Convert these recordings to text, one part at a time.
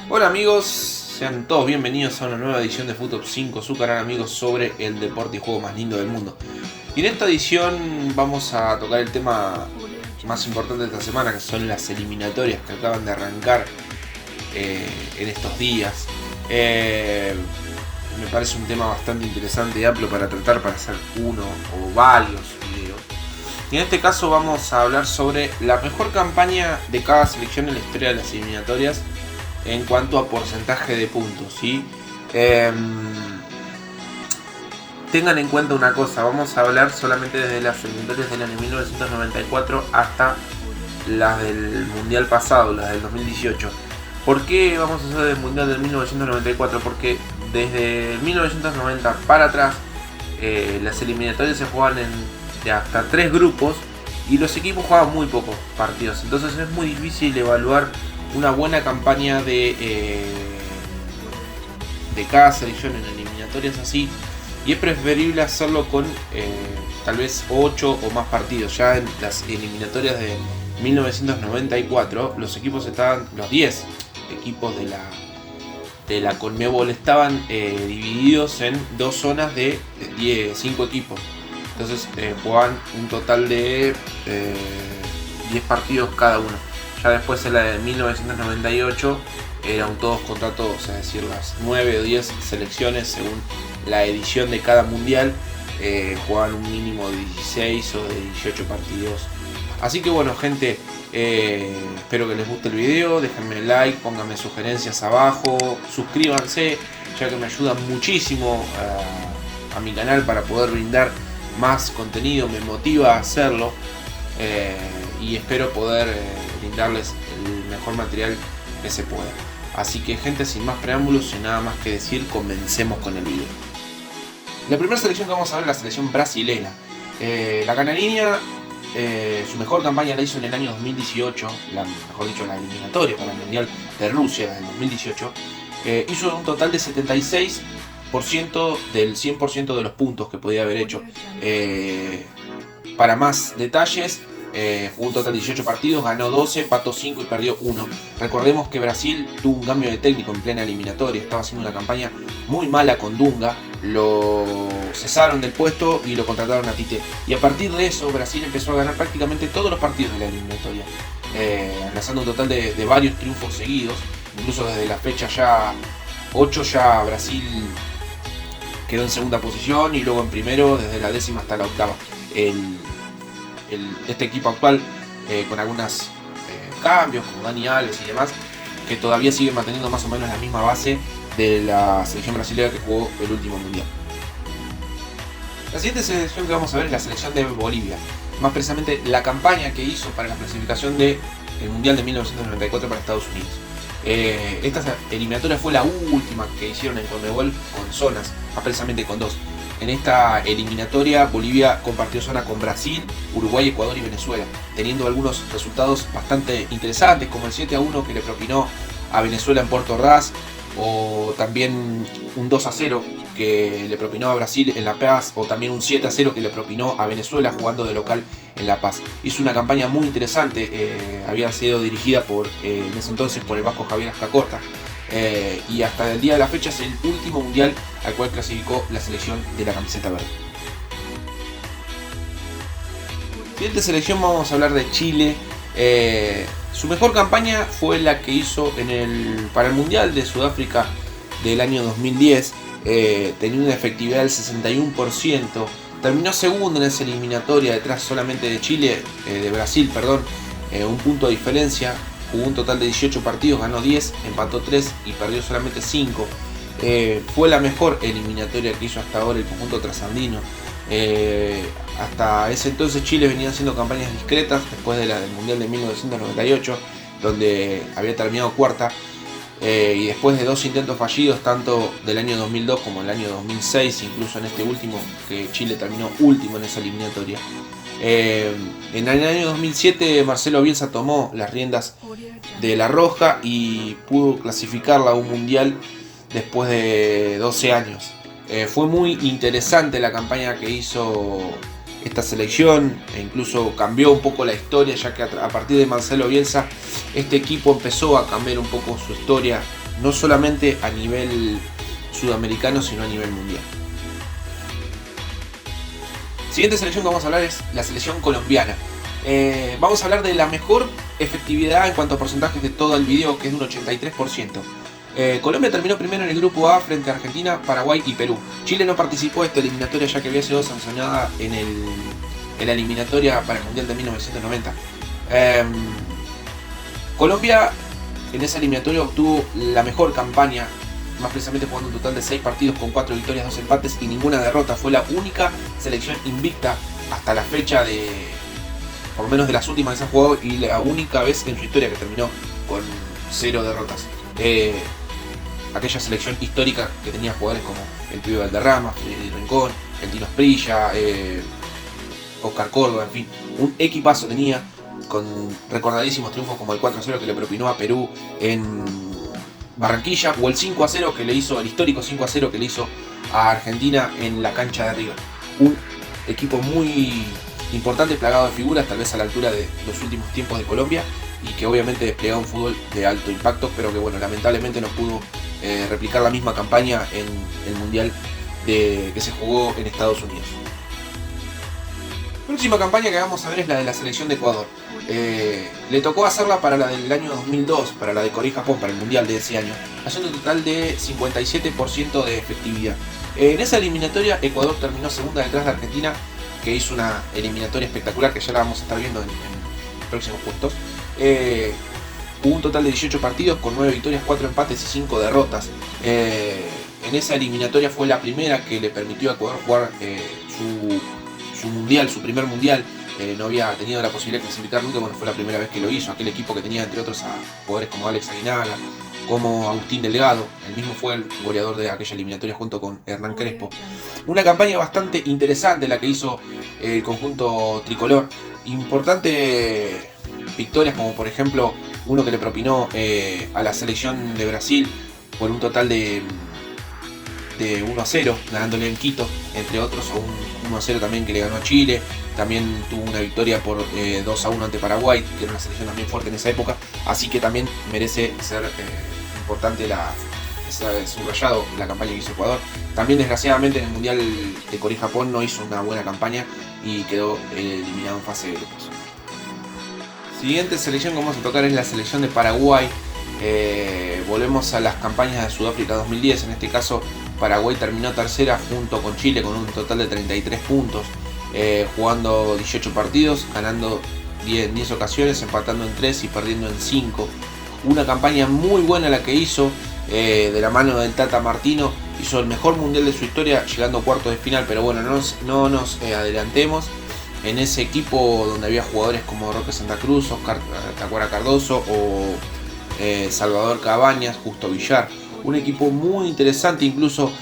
Hola amigos, sean todos bienvenidos a una nueva edición de Fútbol 5, su canal amigos sobre el deporte y juego más lindo del mundo. Y en esta edición vamos a tocar el tema más importante de esta semana, que son las eliminatorias que acaban de arrancar en estos días. Me parece un tema bastante interesante y amplio para tratar, para hacer uno o varios videos. Y en este caso vamos a hablar sobre la mejor campaña de cada selección en la historia de las eliminatorias en cuanto a porcentaje de puntos, ¿sí? Tengan en cuenta una cosa, vamos a hablar solamente desde las eliminatorias del año 1994 hasta las del mundial pasado, las del 2018. ¿Por qué vamos a hacer el mundial del 1994? Porque desde 1990 para atrás las eliminatorias se juegan de hasta 3 grupos y los equipos juegan muy pocos partidos, entonces es muy difícil evaluar una buena campaña de cada selección en eliminatorias así, y es preferible hacerlo con tal vez 8 o más partidos. Ya en las eliminatorias de 1994 los equipos estaban, los 10 equipos de la Conmebol estaban divididos en dos zonas de 5 equipos. Entonces jugaban un total de 10 partidos cada uno. Ya después en la de 1998 era un todos contra todos, es decir, las 9 o 10 selecciones según la edición de cada mundial jugaban un mínimo de 16 o de 18 partidos. Así que bueno, gente, espero que les guste el video, déjenme like, pónganme sugerencias abajo, suscríbanse, ya que me ayudan muchísimo a mi canal para poder brindar más contenido, me motiva a hacerlo, y espero poder brindarles el mejor material que se pueda. Así que gente, sin más preámbulos, sin nada más que decir, comencemos con el video. La primera selección que vamos a ver es la selección brasileña. La canariña, su mejor campaña la hizo en el año 2018, mejor dicho, la eliminatoria para el Mundial de Rusia del 2018. Hizo un total de 76% del 100% de los puntos que podía haber hecho. Para más detalles, jugó un total de 18 partidos, ganó 12, empató 5 y perdió 1. Recordemos que Brasil tuvo un cambio de técnico en plena eliminatoria, estaba haciendo una campaña muy mala con Dunga, lo cesaron del puesto y lo contrataron a Tite. Y a partir de eso Brasil empezó a ganar prácticamente todos los partidos de la eliminatoria, lanzando un total de varios triunfos seguidos. Incluso desde la fecha ya 8 ya Brasil quedó en segunda posición y luego en primero desde la 10ª hasta la 8ª. Este equipo actual, con algunos cambios como Dani Alves y demás, que todavía sigue manteniendo más o menos la misma base de la selección brasileña que jugó el último mundial. La siguiente selección que vamos a ver es la selección de Bolivia, más precisamente la campaña que hizo para la clasificación del mundial de 1994 para Estados Unidos. Esta eliminatoria fue la última que hicieron en Conmebol con zonas, más precisamente con 2. En esta eliminatoria Bolivia compartió zona con Brasil, Uruguay, Ecuador y Venezuela, teniendo algunos resultados bastante interesantes, como el 7-1 que le propinó a Venezuela en Puerto Ordaz, o también un 2-0 que le propinó a Brasil en La Paz, o también un 7-0 que le propinó a Venezuela jugando de local en La Paz. Hizo una campaña muy interesante, había sido dirigida en ese entonces por el vasco Javier Azcacorta. Y hasta el día de la fecha es el último mundial al cual clasificó la selección de la camiseta verde. Siguiente selección, vamos a hablar de Chile. Su mejor campaña fue la que hizo para el mundial de Sudáfrica del año 2010. Tenía una efectividad del 61%. Terminó segundo en esa eliminatoria, detrás solamente de Brasil, un punto de diferencia. Jugó un total de 18 partidos, ganó 10, empató 3 y perdió solamente 5. Fue la mejor eliminatoria que hizo hasta ahora el conjunto trasandino. Hasta ese entonces Chile venía haciendo campañas discretas después de la del Mundial de 1998, donde había terminado cuarta. Y después de 2 intentos fallidos, tanto del año 2002 como el año 2006, incluso en este último, que Chile terminó último en esa eliminatoria. En el año 2007 Marcelo Bielsa tomó las riendas de La Roja y pudo clasificarla a un mundial después de 12 años. Fue muy interesante la campaña que hizo esta selección e incluso cambió un poco la historia, ya que a partir de Marcelo Bielsa este equipo empezó a cambiar un poco su historia, no solamente a nivel sudamericano sino a nivel mundial. Siguiente selección que vamos a hablar es la selección colombiana. Vamos a hablar de la mejor efectividad en cuanto a porcentajes de todo el video, que es de un 83%. Colombia terminó primero en el grupo A frente a Argentina, Paraguay y Perú. Chile no participó de esta eliminatoria ya que había sido sancionada en la eliminatoria para el Mundial de 1990. Colombia en esa eliminatoria obtuvo la mejor campaña, más precisamente jugando un total de 6 partidos con 4 victorias, 2 empates y ninguna derrota. Fue la única selección invicta hasta la fecha de, por lo menos de las últimas que se ha jugado, y la única vez en su historia que terminó con 0 derrotas. Aquella selección histórica que tenía jugadores como el Pibe Valderrama, Freddy Rincón, el Tino Asprilla, Oscar Córdoba, en fin, un equipazo tenía, con recordadísimos triunfos como el 4-0 que le propinó a Perú en Barranquilla, o el 5-0 que le hizo, el histórico 5-0 que le hizo a Argentina en la cancha de River. Un equipo muy importante, plagado de figuras, tal vez a la altura de los últimos tiempos de Colombia, y que obviamente desplegaba un fútbol de alto impacto, pero que bueno, lamentablemente no pudo replicar la misma campaña en el Mundial que se jugó en Estados Unidos. La próxima campaña que vamos a ver es la de la selección de Ecuador. Le tocó hacerla para la del año 2002, para la de Corea y Japón, para el Mundial de ese año, haciendo un total de 57% de efectividad. En esa eliminatoria Ecuador terminó segunda detrás de Argentina, que hizo una eliminatoria espectacular que ya la vamos a estar viendo en próximos puestos. Hubo un total de 18 partidos con 9 victorias, 4 empates y 5 derrotas. En esa eliminatoria fue la primera que le permitió a Ecuador jugar su mundial, su primer mundial. No había tenido la posibilidad de clasificar nunca, bueno, fue la primera vez que lo hizo. Aquel equipo que tenía entre otros a jugadores como Alex Aguinaga, como Agustín Delgado, el mismo fue el goleador de aquella eliminatoria junto con Hernán Crespo. Una campaña bastante interesante la que hizo el conjunto tricolor. Importante victorias como por ejemplo uno que le propinó a la selección de Brasil por un total de 1-0, ganándole en Quito, entre otros, o un 1-0 también que le ganó a Chile. También tuvo una victoria por 2-1 ante Paraguay, que era una selección también fuerte en esa época, así que también merece ser importante subrayado la campaña que hizo Ecuador. También desgraciadamente en el Mundial de Corea y Japón no hizo una buena campaña y quedó eliminado en fase de grupos. Siguiente selección que vamos a tocar es la selección de Paraguay. Volvemos a las campañas de Sudáfrica 2010. En este caso Paraguay terminó tercera junto con Chile con un total de 33 puntos, jugando 18 partidos, ganando 10 ocasiones, empatando en 3 y perdiendo en 5. Una campaña muy buena la que hizo, de la mano del Tata Martino. Hizo el mejor mundial de su historia, llegando a cuartos de final, pero bueno, no nos adelantemos. En ese equipo donde había jugadores como Roque Santa Cruz, Oscar Tacuara Cardoso o Salvador Cabañas, Justo Villar. Un equipo muy interesante, incluso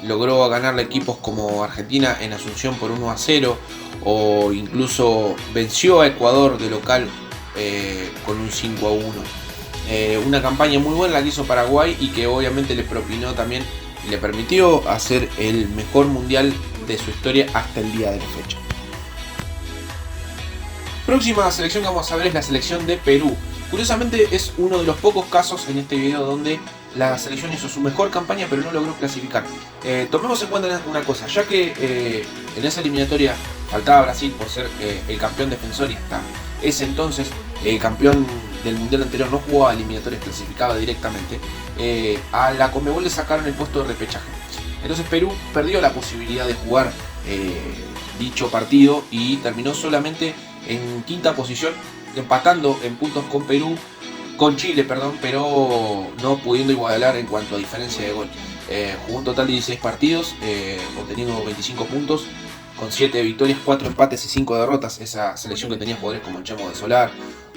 logró ganarle equipos como Argentina en Asunción por 1-0, o incluso venció a Ecuador de local con un 5-1. Una campaña muy buena la que hizo Paraguay y que obviamente le propinó también y le permitió hacer el mejor mundial de su historia hasta el día de la fecha. Próxima selección que vamos a ver es la selección de Perú. Curiosamente es uno de los pocos casos en este video donde la selección hizo su mejor campaña pero no logró clasificar. Tomemos en cuenta una cosa, ya que en esa eliminatoria faltaba Brasil por ser el campeón defensor y hasta ese entonces el campeón del mundial anterior no jugaba eliminatorias, clasificaba directamente, a la Conmebol le sacaron el puesto de repechaje. Entonces Perú perdió la posibilidad de jugar dicho partido y terminó solamente en quinta posición, empatando en puntos con Chile, pero no pudiendo igualar en cuanto a diferencia de gol. Jugó un total de 16 partidos, obteniendo 25 puntos, con 7 victorias, 4 empates y 5 derrotas. Esa selección que tenía jugadores como el Chamo de Solar,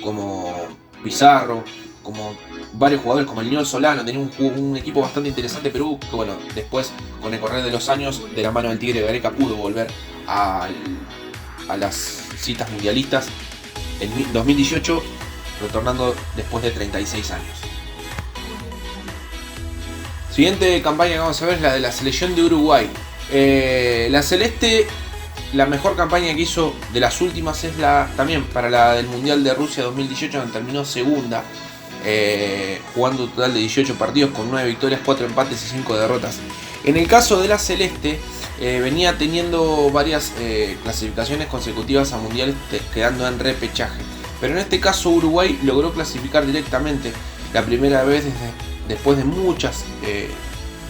como Pizarro, como varios jugadores como el Niño Solano. Tenía un equipo bastante interesante Perú, que bueno, después con el correr de los años, de la mano del Tigre Gareca, pudo volver a las citas mundialistas en 2018, retornando después de 36 años. Siguiente campaña que vamos a ver es la de la selección de Uruguay. La celeste la mejor campaña que hizo de las últimas es también para la del Mundial de Rusia 2018, donde terminó segunda, jugando un total de 18 partidos con 9 victorias, 4 empates y 5 derrotas. En el caso de la Celeste, venía teniendo varias clasificaciones consecutivas a mundiales, quedando en repechaje. Pero en este caso Uruguay logró clasificar directamente, la primera vez después de muchas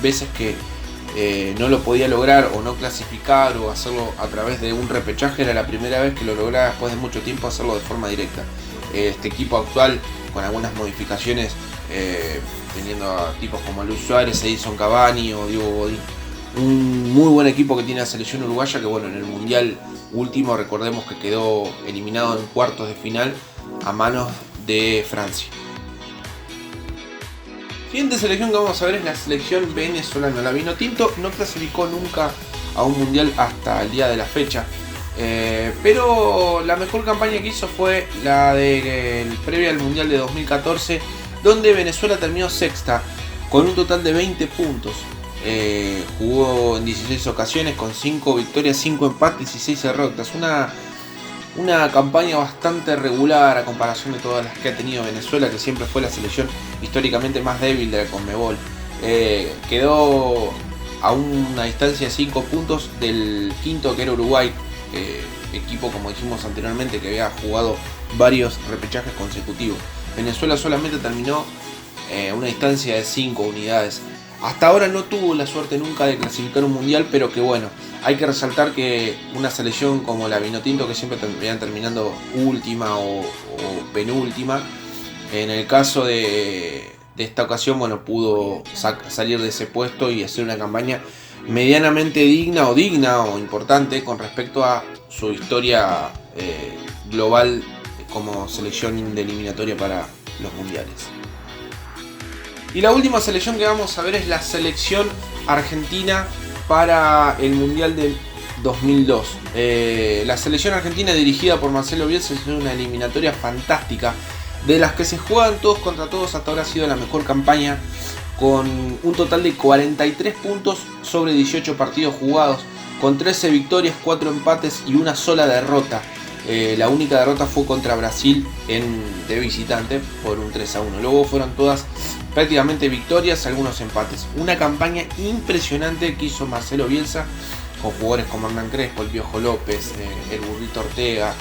veces que no lo podía lograr o no clasificar o hacerlo a través de un repechaje. Era la primera vez que lo lograba después de mucho tiempo hacerlo de forma directa. Este equipo actual, con algunas modificaciones, teniendo a tipos como Luis Suárez, Edison Cavani o Diego Godín, un muy buen equipo que tiene la selección uruguaya, que bueno, en el mundial último recordemos que quedó eliminado en cuartos de final a manos de Francia. Siguiente selección que vamos a ver es la selección venezolana. La Vinotinto no clasificó nunca a un mundial hasta el día de la fecha, pero la mejor campaña que hizo fue la previa al mundial de 2014, donde Venezuela terminó sexta con un total de 20 puntos. Jugó en 16 ocasiones con 5 victorias, 5 empates y 6 derrotas. Una campaña bastante regular a comparación de todas las que ha tenido Venezuela, que siempre fue la selección históricamente más débil de la Conmebol. Quedó a una distancia de 5 puntos del quinto, que era Uruguay, equipo, como dijimos anteriormente, que había jugado varios repechajes consecutivos. Venezuela solamente terminó a una distancia de 5 unidades. Hasta ahora no tuvo la suerte nunca de clasificar un mundial, pero que bueno, hay que resaltar que una selección como la Vinotinto, que siempre terminan terminando última o penúltima, en el caso de esta ocasión, bueno, pudo salir de ese puesto y hacer una campaña medianamente digna o importante con respecto a su historia global como selección de eliminatoria para los mundiales. Y la última selección que vamos a ver es la selección argentina para el Mundial del 2002. La selección argentina, dirigida por Marcelo Bielsa, es una eliminatoria fantástica, de las que se juegan todos contra todos. Hasta ahora ha sido la mejor campaña, con un total de 43 puntos sobre 18 partidos jugados, con 13 victorias, 4 empates y una sola derrota. La única derrota fue contra Brasil de visitante por un 3-1. Luego fueron todas prácticamente victorias, algunos empates. Una campaña impresionante que hizo Marcelo Bielsa, con jugadores como Hernán Crespo, el Piojo López, el Burrito Ortega,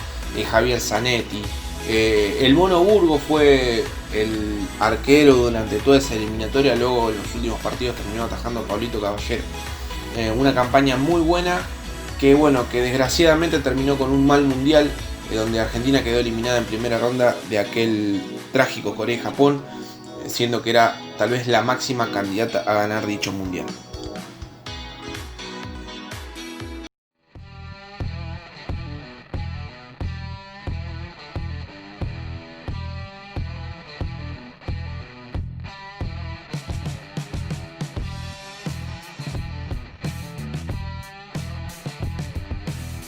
Javier Zanetti. El Mono Burgo fue el arquero durante toda esa eliminatoria. Luego en los últimos partidos terminó atajando a Pablito Caballero. Una campaña muy buena, que bueno, que desgraciadamente terminó con un mal mundial, donde Argentina quedó eliminada en primera ronda de aquel trágico Corea y Japón, siendo que era tal vez la máxima candidata a ganar dicho mundial.